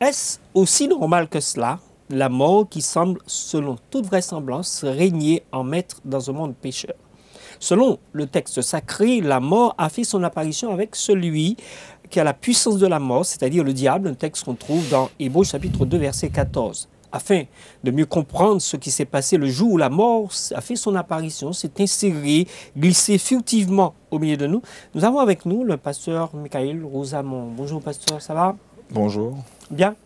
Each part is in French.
Est-ce aussi normal que cela, la mort qui semble, selon toute vraisemblance, régner en maître dans un monde pécheur? Selon le texte sacré, la mort a fait son apparition avec celui qui a la puissance de la mort, c'est-à-dire le diable, un texte qu'on trouve dans Hébreux chapitre 2, verset 14. Afin de mieux comprendre ce qui s'est passé le jour où la mort a fait son apparition, s'est insérée, glissée furtivement au milieu de nous, nous avons avec nous le pasteur Michael Rosamond. Bonjour pasteur, ça va? Bonjour. Bien?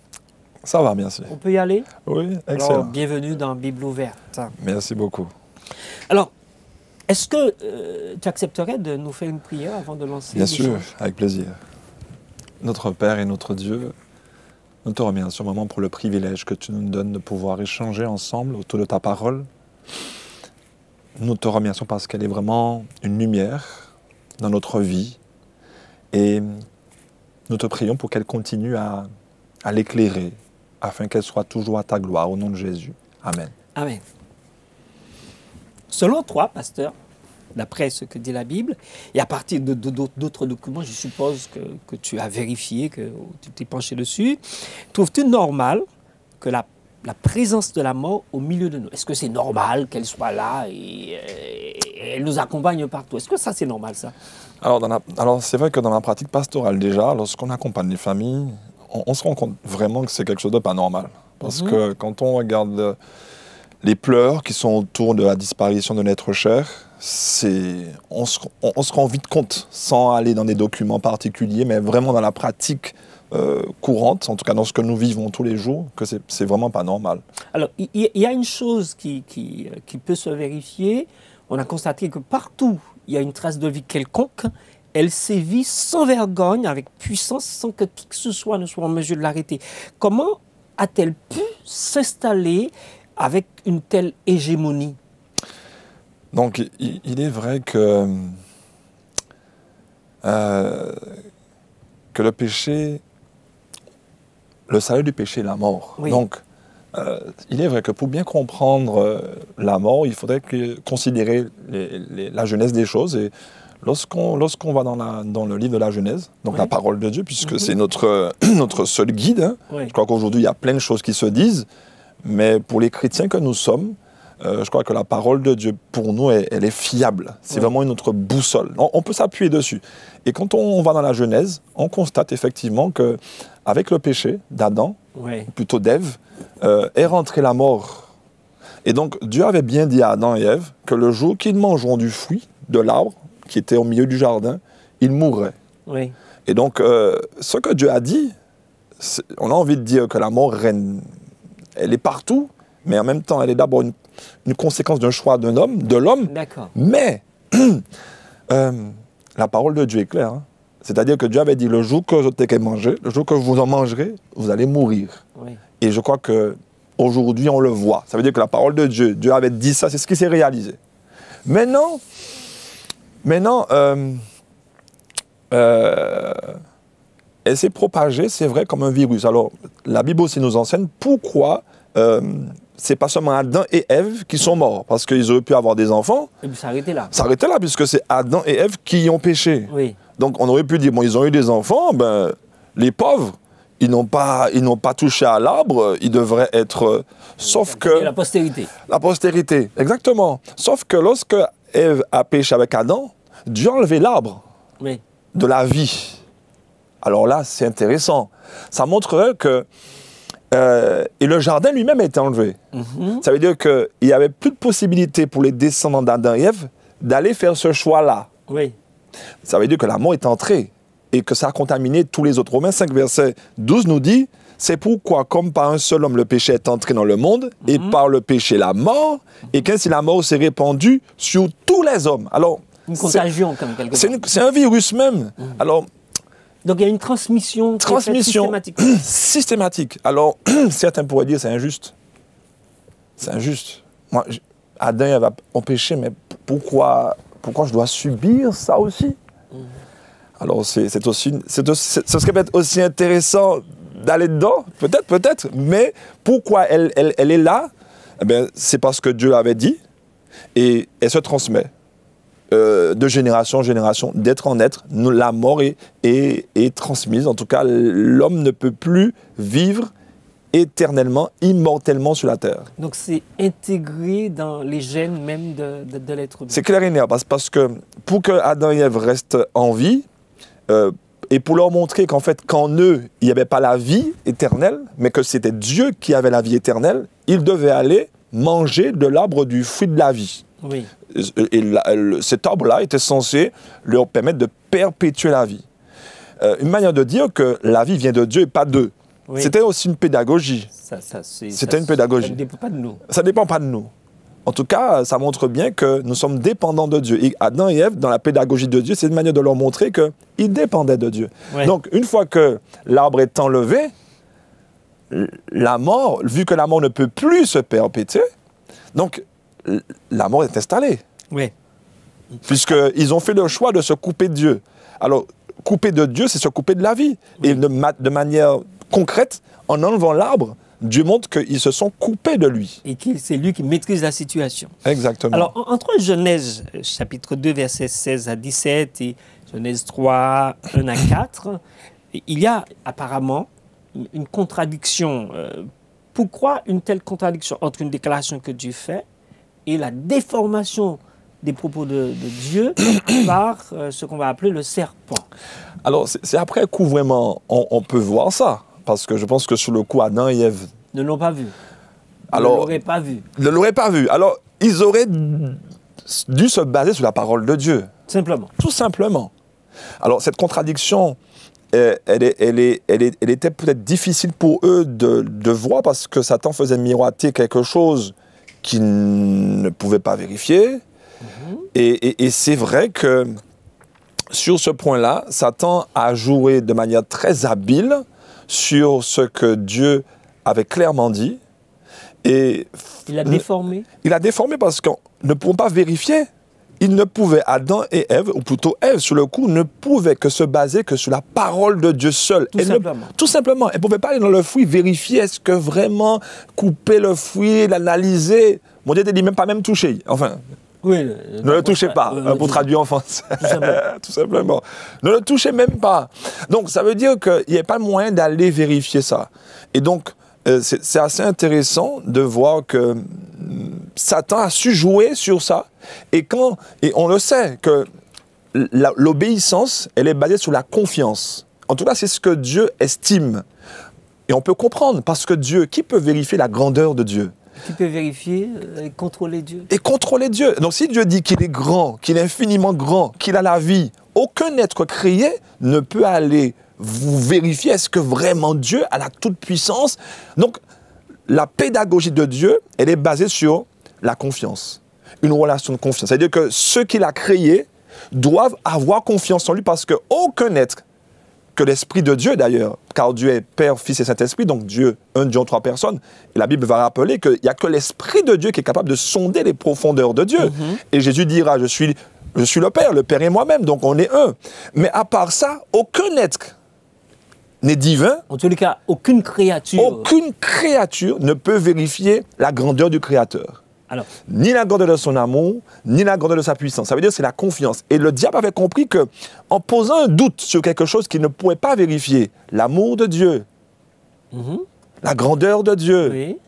Ça va, merci. On peut y aller? Oui, excellent. Alors, bienvenue dans Bible ouverte. Merci beaucoup. Alors, est-ce que tu accepterais de nous faire une prière avant de lancer Bien sûr, l'échange? avec plaisir. Notre Père et notre Dieu, nous te remercions vraiment pour le privilège que tu nous donnes de pouvoir échanger ensemble autour de ta parole. Nous te remercions parce qu'elle est vraiment une lumière dans notre vie et nous te prions pour qu'elle continue à l'éclairer afin qu'elle soit toujours à ta gloire au nom de Jésus. Amen. Amen. Selon toi, pasteur, d'après ce que dit la Bible, et à partir d'autres documents, je suppose que tu as vérifié, que tu t'es penché dessus, trouves-tu normal que la présence de la mort au milieu de nous? Est-ce que c'est normal qu'elle soit là et elle nous accompagne partout? Est-ce que ça, c'est normal, ça? Alors c'est vrai que dans la pratique pastorale déjà, lorsqu'on accompagne les familles, on se rend compte vraiment que c'est quelque chose de pas normal. Parce que quand on regarde les pleurs qui sont autour de la disparition de l'être cher, on se rend vite compte, sans aller dans des documents particuliers, mais vraiment dans la pratique courante, en tout cas dans ce que nous vivons tous les jours, que c'est vraiment pas normal. Alors, il y a une chose qui peut se vérifier. On a constaté que partout, il y a une trace de vie quelconque. Elle sévit sans vergogne, avec puissance, sans que qui que ce soit ne soit en mesure de l'arrêter. Comment a-t-elle pu s'installer avec une telle hégémonie? Donc, il est vrai que le péché, le salaire du péché est la mort. Oui. Donc, il est vrai que pour bien comprendre la mort, il faudrait considérer la genèse des choses. Et lorsqu'on va dans le livre de la Genèse, donc la parole de Dieu, puisque c'est notre seul guide, hein, je crois qu'aujourd'hui, il y a plein de choses qui se disent, mais pour les chrétiens que nous sommes, je crois que la parole de Dieu, pour nous, elle est fiable. C'est vraiment notre boussole. On peut s'appuyer dessus. Et quand on va dans la Genèse, on constate effectivement qu'avec le péché d'Adam, ou plutôt d'Ève, est rentrée la mort. Et donc, Dieu avait bien dit à Adam et Ève que le jour qu'ils mangeront du fruit de l'arbre qui était au milieu du jardin, ils mourraient. Oui. Et donc, ce que Dieu a dit, on a envie de dire que la mort règne, elle est partout, mais en même temps, elle est d'abord une conséquence d'un choix de l'homme. D'accord. Mais la parole de Dieu est claire. Hein. C'est-à-dire que Dieu avait dit, le jour que je t'ai mangé, le jour que vous en mangerez, vous allez mourir. Oui. Et je crois qu'aujourd'hui, on le voit. Ça veut dire que la parole de Dieu, Dieu avait dit ça, c'est ce qui s'est réalisé. Maintenant, elle s'est propagée, c'est vrai, comme un virus. Alors, la Bible aussi nous enseigne pourquoi c'est pas seulement Adam et Ève qui sont morts, parce qu'ils auraient pu avoir des enfants. Et puis s'arrêter là. S'arrêter là, puisque c'est Adam et Ève qui ont péché. Oui. Donc, on aurait pu dire, bon, ils ont eu des enfants, ben, les pauvres, ils n'ont pas touché à l'arbre, ils devraient être... sauf que... Et la postérité. La postérité, exactement. Sauf que lorsque Ève a péché avec Adam, Dieu a enlevé l'arbre de la vie. Alors là, c'est intéressant. Ça montrerait que... et le jardin lui-même a été enlevé. Ça veut dire qu'il n'y avait plus de possibilité pour les descendants d'Adam et Ève d'aller faire ce choix-là. Oui. Ça veut dire que la mort est entrée et que ça a contaminé tous les autres. Romains 5, verset 12 nous dit, c'est pourquoi, comme par un seul homme le péché est entré dans le monde, et par le péché la mort, et qu'ainsi la mort s'est répandue sur tous les hommes. Alors, une contagion, comme quelque chose. C'est un virus même. Alors, donc il y a une transmission systématique. Systématique. Alors, certains pourraient dire c'est injuste. C'est injuste. Moi, Adam et Ève ont péché, mais pourquoi je dois subir ça aussi? Alors, ce serait peut-être aussi intéressant d'aller dedans, peut-être, mais pourquoi elle est là? Eh bien, c'est parce que Dieu l'avait dit et elle se transmet. de génération en génération, d'être en être, la mort est transmise. En tout cas, l'homme ne peut plus vivre éternellement, immortellement sur la terre. Donc c'est intégré dans les gènes même de l'être humain. C'est clair et net, parce que pour que Adam et Ève restent en vie, et pour leur montrer qu'en fait, qu'en eux, il n'y avait pas la vie éternelle, mais que c'était Dieu qui avait la vie éternelle, ils devaient aller manger de l'arbre du fruit de la vie. Oui. Et cet arbre-là était censé leur permettre de perpétuer la vie. Une manière de dire que la vie vient de Dieu et pas d'eux. Oui. C'était aussi une pédagogie. C'était une pédagogie. Ça ne dépend pas de nous. Ça ne dépend pas de nous. En tout cas, ça montre bien que nous sommes dépendants de Dieu. Et Adam et Ève, dans la pédagogie de Dieu, c'est une manière de leur montrer qu'ils dépendaient de Dieu. Oui. Donc, une fois que l'arbre est enlevé, la mort, vu que la mort ne peut plus se perpétuer, donc la mort est installée. Oui. Puisqu'ils ont fait le choix de se couper de Dieu. Alors, couper de Dieu, c'est se couper de la vie. Oui. Et de manière concrète, en enlevant l'arbre, Dieu montre qu'ils se sont coupés de lui. Et que c'est lui qui maîtrise la situation. Exactement. Alors, entre Genèse, chapitre 2, versets 16 à 17, et Genèse 3, 1 à 4, il y a apparemment une contradiction. Pourquoi une telle contradiction entre une déclaration que Dieu fait et la déformation des propos de Dieu par ce qu'on va appeler le serpent? Alors, c'est après coup vraiment on peut voir ça. Parce que je pense que sur le coup, Adam et Ève ne l'ont pas vu. Alors, ne l'auraient pas vu. Ne l'auraient pas vu. Alors, ils auraient dû se baser sur la parole de Dieu. Simplement. Tout simplement. Alors, cette contradiction, elle était peut-être difficile pour eux de voir parce que Satan faisait miroiter quelque chose qu'ils ne pouvaient pas vérifier. Et c'est vrai que sur ce point-là, Satan a joué de manière très habile sur ce que Dieu avait clairement dit. Et il a déformé. Il a déformé parce qu'on ne pouvait pas vérifier. Il ne pouvait, Adam et Ève, ou plutôt Ève, sur le coup, ne pouvait que se baser que sur la parole de Dieu seul. Tout simplement. Elle ne pouvait pas aller dans le fruit, vérifier est-ce que vraiment couper le fruit, l'analyser. Mon Dieu te dit même pas même toucher. Enfin... Oui, ne le touchez pas, pour traduire en français. Tout simplement. Ne le touchez même pas. Donc, ça veut dire qu'il n'y a pas moyen d'aller vérifier ça. Et donc, c'est assez intéressant de voir que Satan a su jouer sur ça. Et on le sait, que l'obéissance, elle est basée sur la confiance. En tout cas, c'est ce que Dieu estime. Et on peut comprendre, parce que Dieu, qui peut vérifier la grandeur de Dieu ? Qui peut vérifier et contrôler Dieu. Et contrôler Dieu. Donc si Dieu dit qu'il est grand, qu'il est infiniment grand, qu'il a la vie, aucun être créé ne peut aller vous vérifier est-ce que vraiment Dieu a la toute-puissance. Donc la pédagogie de Dieu, elle est basée sur la confiance. Une relation de confiance. C'est-à-dire que ceux qu'il a créés doivent avoir confiance en lui parce qu'aucun être, que l'Esprit de Dieu d'ailleurs, car Dieu est Père, Fils et Saint-Esprit, donc Dieu, un Dieu en trois personnes, et la Bible va rappeler qu'il n'y a que l'Esprit de Dieu qui est capable de sonder les profondeurs de Dieu. Et Jésus dira, je suis le Père et moi-même, donc on est un. Mais à part ça, aucun être n'est divin. En tous les cas, aucune créature. Aucune créature ne peut vérifier la grandeur du Créateur. Alors, ni la grandeur de son amour, ni la grandeur de sa puissance. Ça veut dire que c'est la confiance. Et le diable avait compris qu'en posant un doute sur quelque chose qu'il ne pouvait pas vérifier, l'amour de Dieu, la grandeur de Dieu, oui.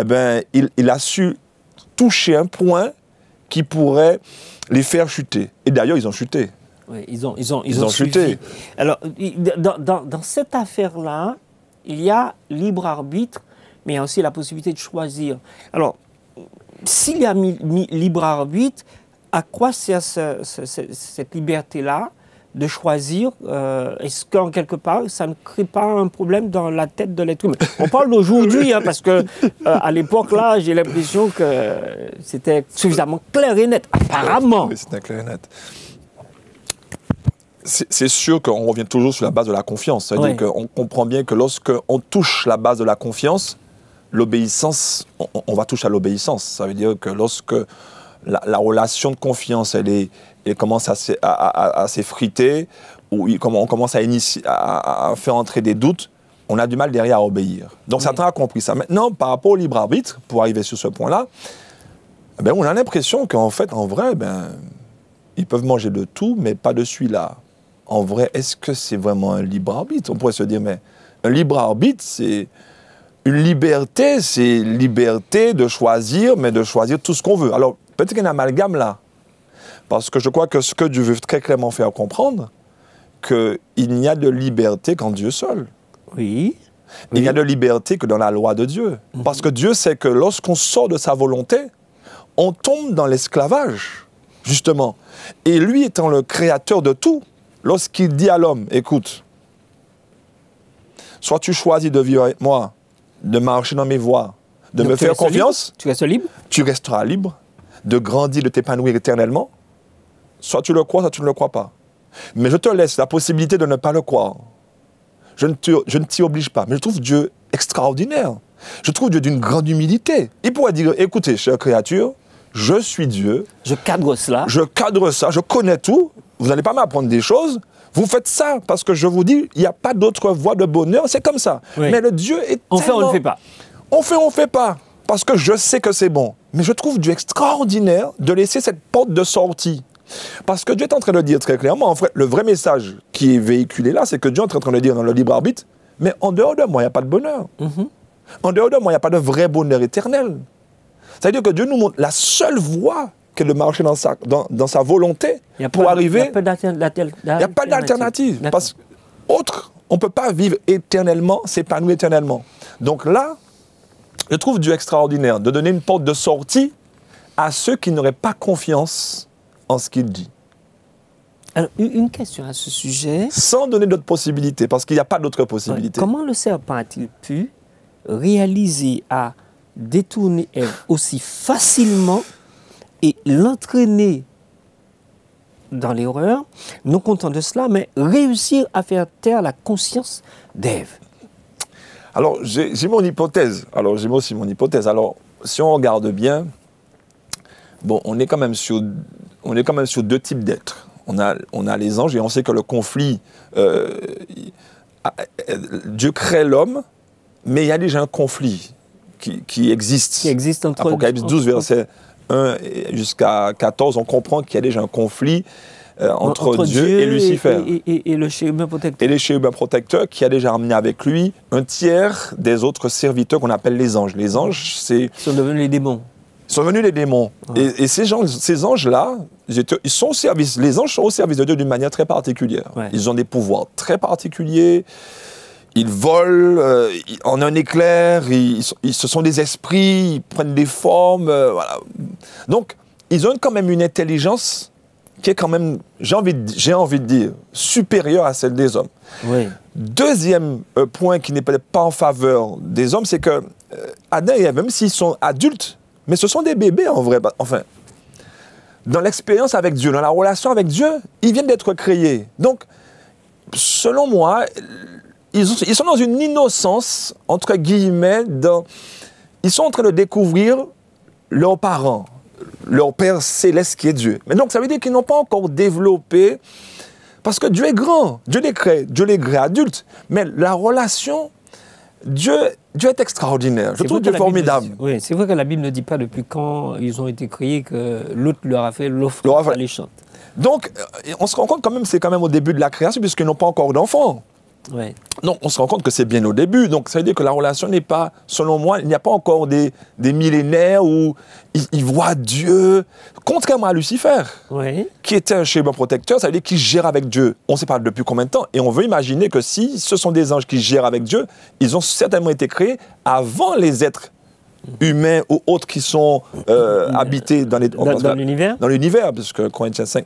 Eh ben, il a su toucher un point qui pourrait les faire chuter. Et d'ailleurs, ils ont chuté. Oui, ils ont chuté. Alors, dans cette affaire-là, il y a libre arbitre, mais il y a aussi la possibilité de choisir. Alors, s'il y a libre arbitre, à quoi sert cette liberté-là de choisir? Est-ce qu'en quelque part, ça ne crée pas un problème dans la tête de l'être humain? On parle d'aujourd'hui, hein, parce que à l'époque, là, j'ai l'impression que c'était suffisamment clair et net, apparemment. Oui, c'était clair et net. C'est sûr qu'on revient toujours sur la base de la confiance. C'est-à-dire qu'on comprend bien que lorsqu'on touche la base de la confiance, l'obéissance, on va toucher à l'obéissance. Ça veut dire que lorsque la relation de confiance, elle commence à s'effriter, ou on commence à faire entrer des doutes, on a du mal derrière à obéir. Donc Satan a compris ça. Maintenant, par rapport au libre arbitre, pour arriver sur ce point-là, on a l'impression qu'en fait, en vrai, ils peuvent manger de tout, mais pas de celui-là. En vrai, est-ce que c'est vraiment un libre arbitre? On pourrait se dire, mais un libre arbitre, c'est une liberté, c'est liberté de choisir, mais de choisir tout ce qu'on veut. Alors, peut-être qu'il y a un amalgame là. Parce que je crois que ce que Dieu veut très clairement faire comprendre, qu'il n'y a de liberté qu'en Dieu seul. Oui. Il n'y a de liberté que dans la loi de Dieu. Parce que Dieu sait que lorsqu'on sort de sa volonté, on tombe dans l'esclavage, justement. Et lui étant le créateur de tout, lorsqu'il dit à l'homme, écoute, soit tu choisis de vivre avec moi, de marcher dans mes voies, de me faire confiance, tu restes libre, tu resteras libre, de grandir, de t'épanouir éternellement, soit tu le crois, soit tu ne le crois pas. Mais je te laisse la possibilité de ne pas le croire. Je ne t'y oblige pas. Mais je trouve Dieu extraordinaire. Je trouve Dieu d'une grande humilité. Il pourrait dire, écoutez, chère créature, je suis Dieu. Je cadre cela. Je cadre ça, je connais tout. Vous n'allez pas m'apprendre des choses. Vous faites ça parce que je vous dis, il n'y a pas d'autre voie de bonheur. C'est comme ça. Oui. Mais le Dieu est on fait, on ne fait pas. On fait pas. Parce que je sais que c'est bon. Mais je trouve Dieu extraordinaire de laisser cette porte de sortie. Parce que Dieu est en train de dire très clairement, en fait, le vrai message qui est véhiculé là, c'est que Dieu est en train de dire dans le libre arbitre, mais en dehors de moi, il n'y a pas de bonheur. En dehors de moi, il n'y a pas de vrai bonheur éternel. C'est-à-dire que Dieu nous montre la seule voie qu'est de marcher dans sa volonté pour arriver. Il n'y a pas d'alternative. Parce qu'autre, on ne peut pas vivre éternellement, s'épanouir éternellement. Donc là, je trouve Dieu extraordinaire de donner une porte de sortie à ceux qui n'auraient pas confiance en ce qu'il dit. Alors, une question à ce sujet. Sans donner d'autres possibilités, parce qu'il n'y a pas d'autres possibilités. Ouais. Comment le serpent a-t-il pu réaliser à détourner Ève aussi facilement et l'entraîner dans l'erreur, non content de cela, mais réussir à faire taire la conscience d'Ève? Alors, j'ai mon hypothèse. Alors, j'ai aussi mon hypothèse. Alors, si on regarde bien, bon, on est quand même sur deux types d'êtres. On a les anges et on sait que le conflit, Dieu crée l'homme, mais il y a déjà un conflit qui existe. Qui existe entre Apocalypse 12, verset 1 jusqu'à 14, on comprend qu'il y a déjà un conflit entre Dieu et Lucifer. Et le chérubin protecteur. Et les chérubins protecteurs qui a déjà amené avec lui un tiers des autres serviteurs qu'on appelle les anges. Les anges, c'est... Ils sont devenus les démons. Ils sont devenus les démons. Ouais. Et ces anges-là, ils sont au service. Les anges sont au service de Dieu d'une manière très particulière. Ouais. Ils ont des pouvoirs très particuliers. Ils volent en un éclair. Ce sont des esprits. Ils prennent des formes. Voilà. Donc, ils ont quand même une intelligence qui est quand même, j'ai envie de dire, supérieure à celle des hommes. Oui. Deuxième point qui n'est peut-être pas en faveur des hommes, c'est que Adam et Ève, même s'ils sont adultes, mais ce sont des bébés en vrai. Enfin, dans l'expérience avec Dieu, dans la relation avec Dieu, ils viennent d'être créés. Donc, selon moi, ils sont dans une innocence, entre guillemets, ils sont en train de découvrir leurs parents, leur Père céleste qui est Dieu. Mais donc, ça veut dire qu'ils n'ont pas encore développé, parce que Dieu est grand, Dieu les crée adultes, mais la relation... Dieu est extraordinaire. Je trouve Dieu formidable. Oui, c'est vrai que la Bible ne dit pas depuis quand ils ont été créés que l'autre leur a fait l'offre alléchante. Donc, on se rend compte quand même, c'est quand même au début de la création, puisqu'ils n'ont pas encore d'enfants. Ouais. Donc, on se rend compte que c'est bien au début. Donc, ça veut dire que la relation n'est pas, selon moi, il n'y a pas encore des millénaires où ils voient Dieu, contrairement à Lucifer, qui était un chérubin protecteur, ça veut dire qu'il gère avec Dieu. On ne sait pas depuis combien de temps. Et on veut imaginer que si ce sont des anges qui gèrent avec Dieu, ils ont certainement été créés avant les êtres humains ou autres qui sont habités dans l'univers. Dans l'univers, parce que Corinthiens 5,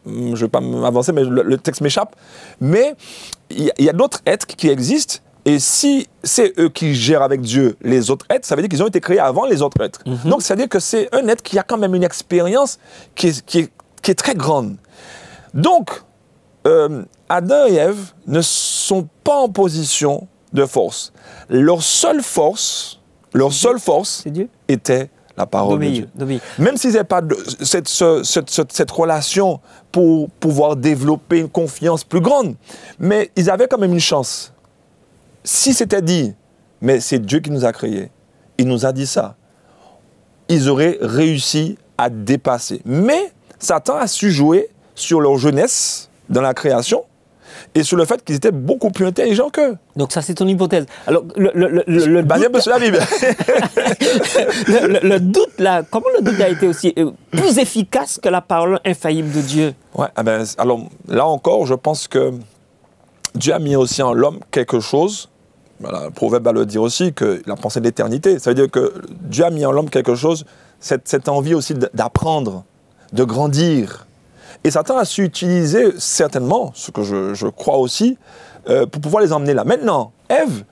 je ne vais pas m'avancer, mais le texte m'échappe. Mais il y a d'autres êtres qui existent, et si c'est eux qui gèrent avec Dieu les autres êtres, ça veut dire qu'ils ont été créés avant les autres êtres. Donc, ça veut dire que c'est un être qui a quand même une expérience qui est très grande. Donc, Adam et Ève ne sont pas en position de force. Leur seule force était la parole de Dieu. Même s'ils n'avaient pas cette relation pour pouvoir développer une confiance plus grande, mais ils avaient quand même une chance. Si c'était dit, mais c'est Dieu qui nous a créés, il nous a dit ça, ils auraient réussi à dépasser. Mais Satan a su jouer sur leur jeunesse dans la création et sur le fait qu'ils étaient beaucoup plus intelligents qu'eux. Donc ça, c'est ton hypothèse. Alors, Basé un peu sur la Bible. le doute, là, comment le doute a été aussi plus efficace que la parole infaillible de Dieu? Ouais, alors là encore, je pense que Dieu a mis aussi en l'homme quelque chose. Voilà, le proverbe va le dire aussi, que la pensée de l'éternité. Ça veut dire que Dieu a mis en l'homme quelque chose, cette envie aussi d'apprendre, de grandir. Et Satan a su utiliser certainement, ce que je crois aussi, pour pouvoir les emmener là. Maintenant, Ève,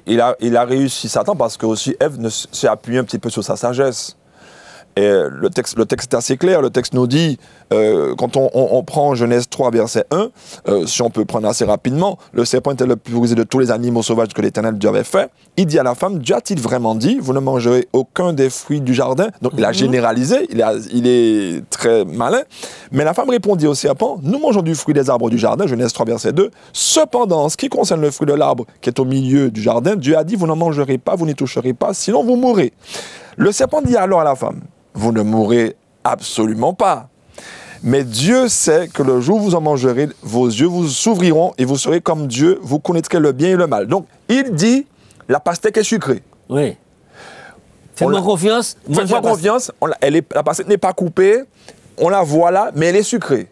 il a réussi Satan parce que aussi Ève s'est appuyée un petit peu sur sa sagesse. Et le texte est assez clair. Le texte nous dit, quand on prend Genèse 3, verset 1, si on peut prendre assez rapidement, le serpent était le plus rusé de tous les animaux sauvages que l'Éternel Dieu avait fait. Il dit à la femme, Dieu a-t-il vraiment dit, vous ne mangerez aucun des fruits du jardin? Donc il a généralisé, il est très malin. Mais la femme répondit au serpent, nous mangeons du fruit des arbres du jardin, Genèse 3, verset 2. Cependant, en ce qui concerne le fruit de l'arbre qui est au milieu du jardin, Dieu a dit, vous n'en mangerez pas, vous n'y toucherez pas, sinon vous mourrez. Le serpent dit alors à la femme, vous ne mourrez absolument pas. Mais Dieu sait que le jour où vous en mangerez, vos yeux vous s'ouvriront et vous serez comme Dieu, vous connaîtrez le bien et le mal. Donc, il dit, la pastèque est sucrée. Oui. Fais-moi confiance. Fais-moi confiance. La pastèque n'est pas coupée, on la voit là, mais elle est sucrée.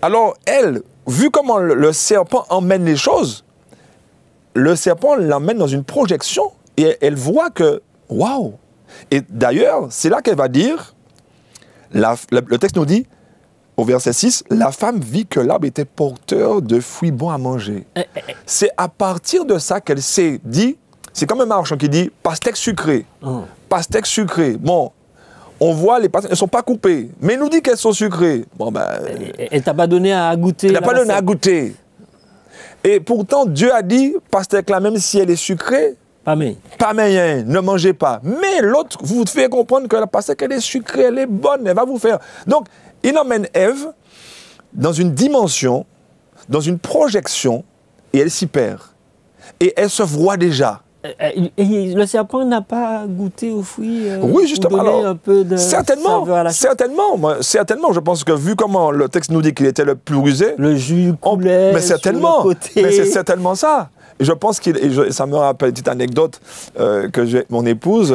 Alors, elle, vu comment le serpent emmène les choses, le serpent l'emmène dans une projection et elle voit que, waouh! Et d'ailleurs, c'est là qu'elle va dire, le texte nous dit, au verset 6, la femme vit que l'arbre était porteur de fruits bons à manger. C'est à partir de ça qu'elle s'est dit, c'est comme un marchand qui dit, pastèque sucrée, pastèque sucrée. Bon, on voit les pastèques, elles ne sont pas coupées, mais il nous dit qu'elles sont sucrées. Bon, ben, elle t'a pas donné à goûter. Elle n'a pas donné à goûter. Et pourtant, Dieu a dit, pastèque là, même si elle est sucrée, pas meilleur, ne mangez pas. Mais l'autre vous fait comprendre que la pastèque, elle est sucrée, elle est bonne, elle va vous faire. Donc, il emmène Ève dans une dimension, dans une projection, et elle s'y perd. Et elle se voit déjà. Et le serpent n'a pas goûté aux fruits oui, justement. Alors, un peu de certainement, certainement. Je pense que vu comment le texte nous dit qu'il était le plus rusé, le jus coulait mais certainement, sur le côté. Mais c'est certainement ça. Et je pense ça me rappelle une petite anecdote que j'ai avec mon épouse.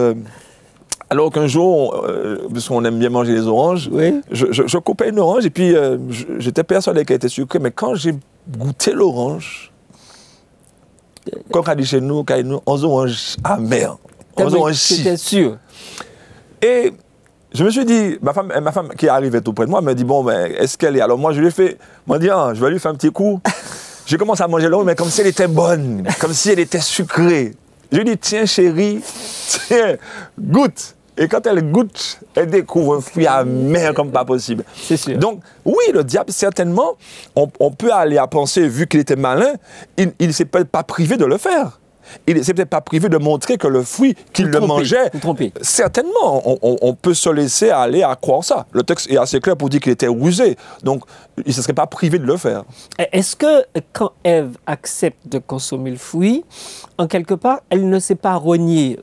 Alors qu'un jour, puisqu'on aime bien manger les oranges, oui. je coupais une orange et puis j'étais persuadé qu'elle était sucrée. Mais quand j'ai goûté l'orange, comme on dit chez nous, on orange amer. On orange chi. J'étais sûr. Et je me suis dit, ma femme qui arrivait tout près de moi me dit, bon, mais est-ce qu'elle est? Alors moi, je lui ai fait, je vais lui faire un petit coup. J'ai commencé à manger l'orange, mais comme si elle était bonne, comme si elle était sucrée. Je lui ai dit, tiens chérie, tiens, goûte. Et quand elle goûte, elle découvre un fruit amer comme pas possible. C'est sûr. Donc, oui, le diable, certainement, on peut aller à penser, vu qu'il était malin, il ne s'est peut-être pas privé de le faire. Il ne s'est peut-être pas privé de montrer que le fruit qu'il le mangeait, certainement, on peut se laisser aller à croire ça. Le texte est assez clair pour dire qu'il était rusé. Donc, il ne se serait pas privé de le faire. Est-ce que quand Ève accepte de consommer le fruit, en quelque part, elle ne s'est pas reniée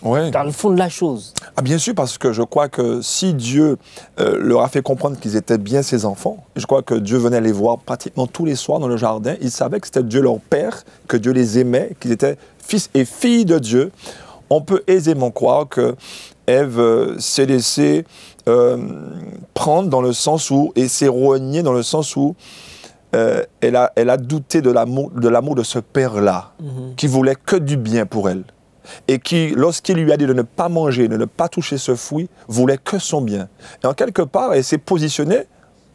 dans le fond de la chose? Ah, bien sûr, parce que je crois que si Dieu leur a fait comprendre qu'ils étaient bien ses enfants, je crois que Dieu venait les voir pratiquement tous les soirs dans le jardin. Ils savaient que c'était Dieu leur Père, que Dieu les aimait, qu'ils étaient fils et filles de Dieu. On peut aisément croire que Ève s'est laissée prendre dans le sens où, et s'est reniée dans le sens où elle a douté de l'amour de ce Père-là, qui voulait que du bien pour elle. Et qui, lorsqu'il lui a dit de ne pas manger, de ne pas toucher ce fruit, voulait que son bien. Et en quelque part, elle s'est positionnée,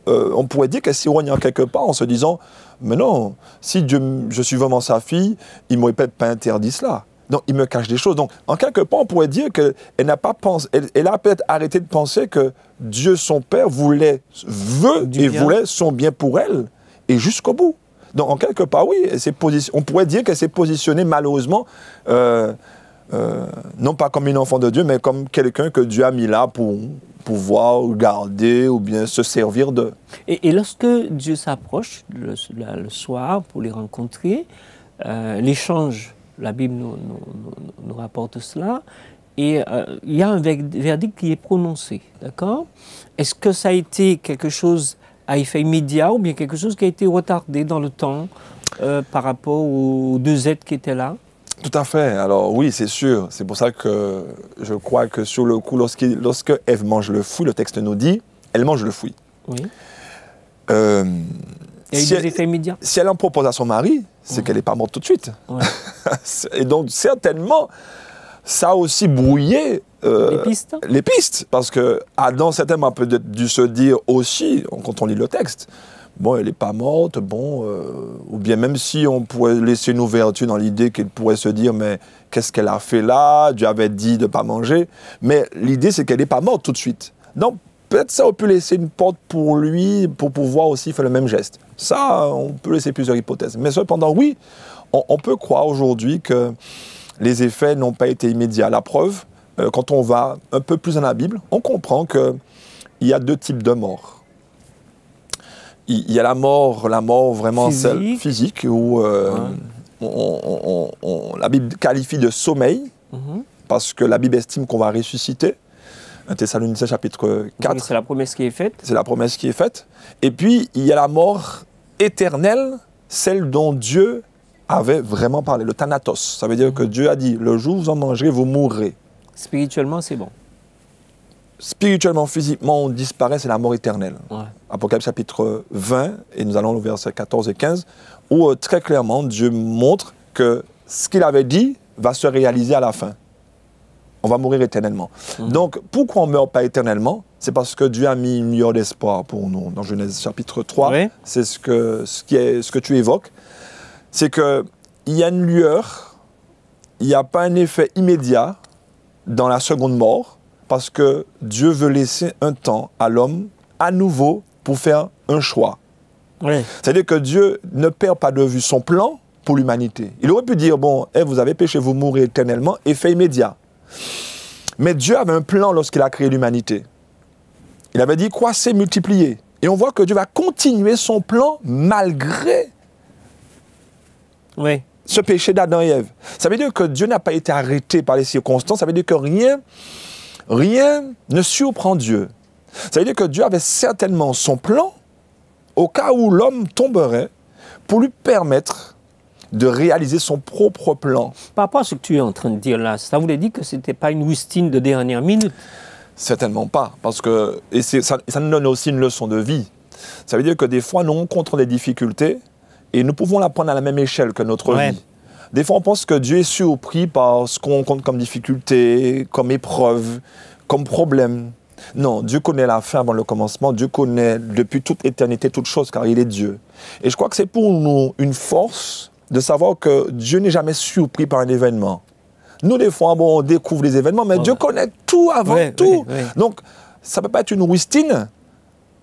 on pourrait dire qu'elle s'est reniée en quelque part en se disant, mais non, si je suis vraiment sa fille, il ne m'aurait peut-être pas interdit cela. Donc, il me cache des choses. Donc, en quelque part, on pourrait dire qu'elle n'a pas pensé, elle a peut-être arrêté de penser que Dieu, son Père, voulait son bien pour elle, et jusqu'au bout. Donc, en quelque part, oui, on pourrait dire qu'elle s'est positionnée malheureusement, non pas comme une enfant de Dieu, mais comme quelqu'un que Dieu a mis là pour pouvoir garder ou bien se servir de. Et lorsque Dieu s'approche le soir pour les rencontrer, l'échange, la Bible nous rapporte cela, et il y a un verdict qui est prononcé, d'accord? Est-ce que ça a été quelque chose à effet immédiat ou bien quelque chose qui a été retardé dans le temps par rapport aux deux êtres qui étaient là? Tout à fait. Alors oui, c'est sûr. C'est pour ça que je crois que sur le coup, lorsque Ève mange le fruit, le texte nous dit, elle mange le fruit. Oui. Il y a eu des effets immédiats. Si elle en propose à son mari, c'est qu'elle n'est pas morte tout de suite. Ouais. Et donc certainement, ça a aussi brouillé les pistes. Parce que Adam, certainement, a peut-être dû se dire aussi, quand on lit le texte, bon, elle n'est pas morte, bon, ou bien même si on pourrait laisser une ouverture dans l'idée qu'elle pourrait se dire, mais qu'est-ce qu'elle a fait là? Dieu avait dit de ne pas manger. Mais l'idée, c'est qu'elle n'est pas morte tout de suite. Donc, peut-être ça, on peut laisser une porte pour lui, pour pouvoir aussi faire le même geste. Ça, on peut laisser plusieurs hypothèses. Mais cependant, oui, on peut croire aujourd'hui que les effets n'ont pas été immédiats. La preuve, quand on va un peu plus dans la Bible, on comprend qu'il y a deux types de morts. Il y a la mort vraiment celle physique, où la Bible qualifie de sommeil, parce que la Bible estime qu'on va ressusciter. 1 Thessaloniciens chapitre 4. C'est la promesse qui est faite. C'est la promesse qui est faite. Et puis, il y a la mort éternelle, celle dont Dieu avait vraiment parlé, le thanatos. Ça veut dire que Dieu a dit, le jour où vous en mangerez, vous mourrez. Spirituellement, c'est bon. Spirituellement, physiquement, on disparaît, c'est la mort éternelle. Ouais. Apocalypse chapitre 20, et nous allons au verset 14 et 15, où très clairement, Dieu montre que ce qu'il avait dit va se réaliser à la fin. On va mourir éternellement. Donc, pourquoi on ne meurt pas éternellement? C'est parce que Dieu a mis une lueur d'espoir pour nous. Dans Genèse chapitre 3, c'est ce que tu évoques. C'est qu'il y a une lueur, il n'y a pas un effet immédiat dans la seconde mort, parce que Dieu veut laisser un temps à l'homme, à nouveau, pour faire un choix. Oui. C'est-à-dire que Dieu ne perd pas de vue son plan pour l'humanité. Il aurait pu dire, bon, vous avez péché, vous mourrez éternellement, effet immédiat. Mais Dieu avait un plan lorsqu'il a créé l'humanité. Il avait dit, croissez, multipliez. Et on voit que Dieu va continuer son plan malgré ce péché d'Adam et Ève. Ça veut dire que Dieu n'a pas été arrêté par les circonstances, ça veut dire que rien ne surprend Dieu. Ça veut dire que Dieu avait certainement son plan au cas où l'homme tomberait pour lui permettre de réaliser son propre plan. Par rapport à ce que tu es en train de dire là, ça voulait dire que ce n'était pas une rustine de dernière minute? Certainement pas, parce que ça nous donne aussi une leçon de vie. Ça veut dire que des fois, nous rencontrons des difficultés et nous pouvons la prendre à la même échelle que notre vie. Des fois, on pense que Dieu est surpris par ce qu'on rencontre comme difficulté, comme épreuve, comme problème. Non, Dieu connaît la fin avant le commencement. Dieu connaît depuis toute éternité toutes choses, car il est Dieu. Et je crois que c'est pour nous une force de savoir que Dieu n'est jamais surpris par un événement. Nous, des fois, on découvre les événements, mais Dieu connaît tout avant tout. Donc, ça ne peut pas être une rustine,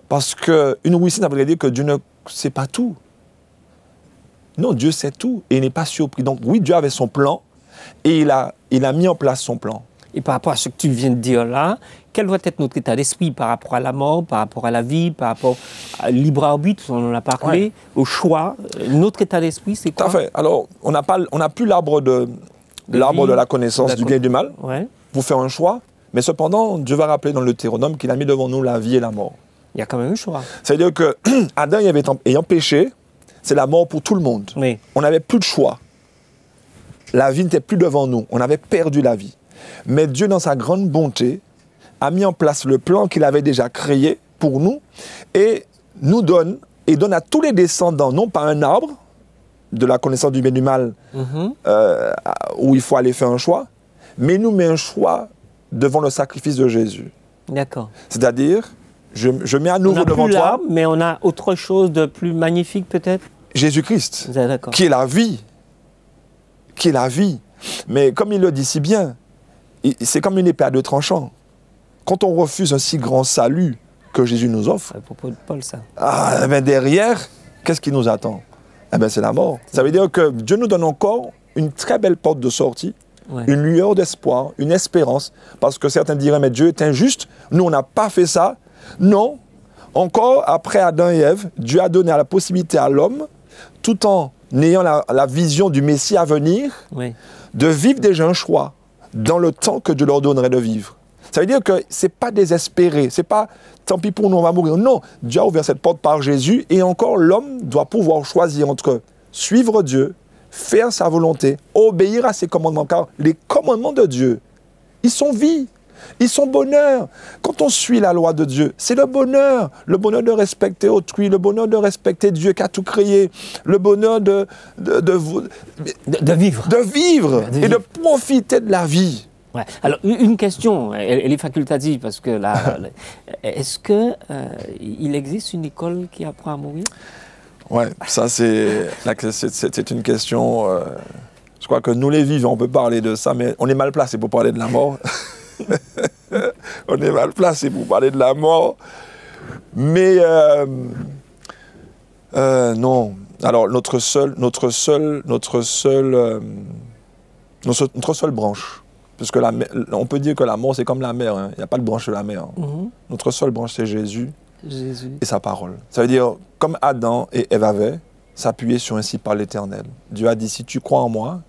parce qu'une rustine, ça veut dire que Dieu ne sait pas tout. Non, Dieu sait tout et il n'est pas surpris. Donc oui, Dieu avait son plan et il a mis en place son plan. Et par rapport à ce que tu viens de dire là, quel doit être notre état d'esprit par rapport à la mort, par rapport à la vie, par rapport au libre arbitre, on en a parlé, au choix? Notre état d'esprit, c'est quoi? Tout à fait. Alors, on n'a plus l'arbre de la connaissance du bien et du mal pour faire un choix. Mais cependant, Dieu va rappeler dans le Deutéronome qu'il a mis devant nous la vie et la mort. Il y a quand même un choix. C'est-à-dire que Adam ayant péché, c'est la mort pour tout le monde. Oui. On n'avait plus de choix. La vie n'était plus devant nous. On avait perdu la vie. Mais Dieu, dans sa grande bonté, a mis en place le plan qu'il avait déjà créé pour nous et nous donne à tous les descendants, non pas un arbre de la connaissance du bien et du mal où il faut aller faire un choix, mais nous met un choix devant le sacrifice de Jésus. D'accord. C'est-à-dire, je mets à nouveau devant toi. Mais on a autre chose de plus magnifique peut-être? Jésus-Christ, qui est la vie. Qui est la vie. Mais comme il le dit si bien, c'est comme une épée à deux tranchants. Quand on refuse un si grand salut que Jésus nous offre, à propos de Paul, ça. Derrière, qu'est-ce qui nous attend? C'est la mort. Ça veut dire que Dieu nous donne encore une très belle porte de sortie, une lueur d'espoir, une espérance, parce que certains diraient, mais Dieu est injuste, nous on n'a pas fait ça. Non, encore après Adam et Ève, Dieu a donné la possibilité à l'homme, tout en ayant la vision du Messie à venir, de vivre déjà un choix, dans le temps que Dieu leur donnerait de vivre. Ça veut dire que ce n'est pas désespéré, ce n'est pas tant pis pour nous, on va mourir. Non, Dieu a ouvert cette porte par Jésus et encore l'homme doit pouvoir choisir entre suivre Dieu, faire sa volonté, obéir à ses commandements. Car les commandements de Dieu, ils sont vie, ils sont bonheur. Quand on suit la loi de Dieu, c'est le bonheur de respecter autrui, le bonheur de respecter Dieu qui a tout créé, le bonheur de vivre et de profiter de la vie. Ouais. Alors, une question, elle est facultative, parce que là, est-ce qu'il existe une école qui apprend à mourir? Oui, ça c'est une question, je crois que nous les vivants, on peut parler de ça, mais on est mal placé pour parler de la mort. On est mal placé pour parler de la mort. Mais non, alors notre seule branche, parce que on peut dire que la mort, c'est comme la mer. Hein. Il n'y a pas de branche de la mer. Hein. Notre seule branche, c'est Jésus et sa parole. Ça veut dire, comme Adam et Ève avaient, s'appuyer sur ainsi par l'Éternel. Dieu a dit, si tu crois en moi,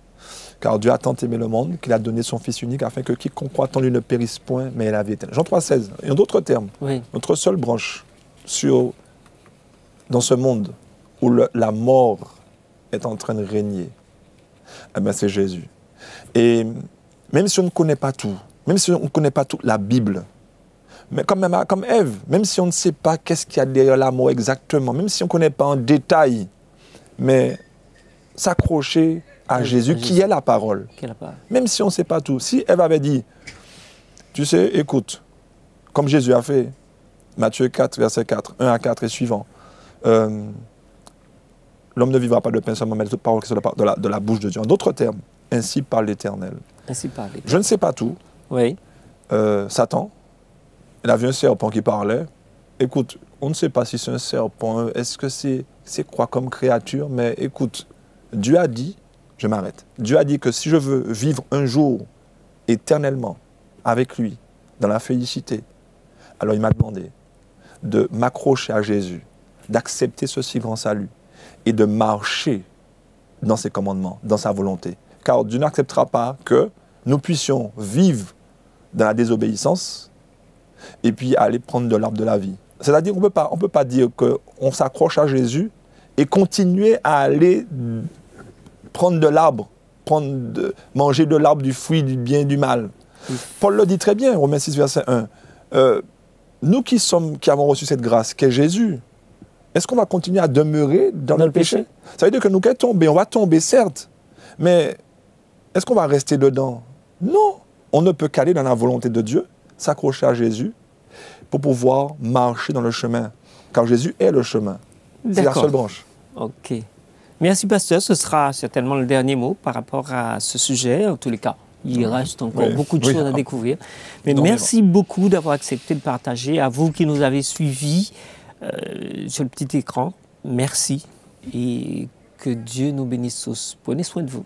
car Dieu a tant aimé le monde qu'il a donné son Fils unique afin que quiconque croit en lui ne périsse point, mais ait la vie éternelle. Jean 3,16. Et en d'autres termes, notre seule branche dans ce monde où la mort est en train de régner, eh bien, c'est Jésus. Et même si on ne connaît pas tout, même si on ne connaît pas toute la Bible, mais comme Ève, même si on ne sait pas qu'est-ce qu'il y a derrière la mort exactement, même si on ne connaît pas en détail, mais s'accrocher à Jésus, qui est la parole. Même si on ne sait pas tout. Si Ève avait dit, tu sais, écoute, comme Jésus a fait, Matthieu 4, verset 4, 1 à 4 et suivant, l'homme ne vivra pas de pain seulement, mais de toute parole qui sort de la bouche de Dieu. En d'autres termes, ainsi parle l'Éternel. Je ne sais pas tout. Oui. Satan, il a vu un serpent qui parlait. Écoute, on ne sait pas si c'est un serpent, est-ce que c'est quoi comme créature, mais écoute, Dieu a dit, je m'arrête, Dieu a dit que si je veux vivre un jour éternellement avec lui, dans la félicité, alors il m'a demandé de m'accrocher à Jésus, d'accepter ce si grand salut et de marcher dans ses commandements, dans sa volonté. Car Dieu n'acceptera pas que nous puissions vivre dans la désobéissance et puis aller prendre de l'arbre de la vie. C'est-à-dire qu'on ne peut pas dire qu'on s'accroche à Jésus et continuer à aller prendre de l'arbre, manger de l'arbre du fruit du bien et du mal. Paul le dit très bien, Romains 6, verset 1. Nous qui avons reçu cette grâce, qu'est Jésus, est-ce qu'on va continuer à demeurer dans le péché? Ça veut dire que nous qui tomber, on va tomber certes, mais est-ce qu'on va rester dedans? Non, on ne peut qu'aller dans la volonté de Dieu, s'accrocher à Jésus pour pouvoir marcher dans le chemin, car Jésus est le chemin. C'est la seule branche. Ok. Merci, pasteur. Ce sera certainement le dernier mot par rapport à ce sujet. En tous les cas, il reste encore beaucoup de choses à découvrir. Mais merci beaucoup d'avoir accepté de partager. À vous qui nous avez suivis sur le petit écran, merci. Et que Dieu nous bénisse tous. Prenez soin de vous.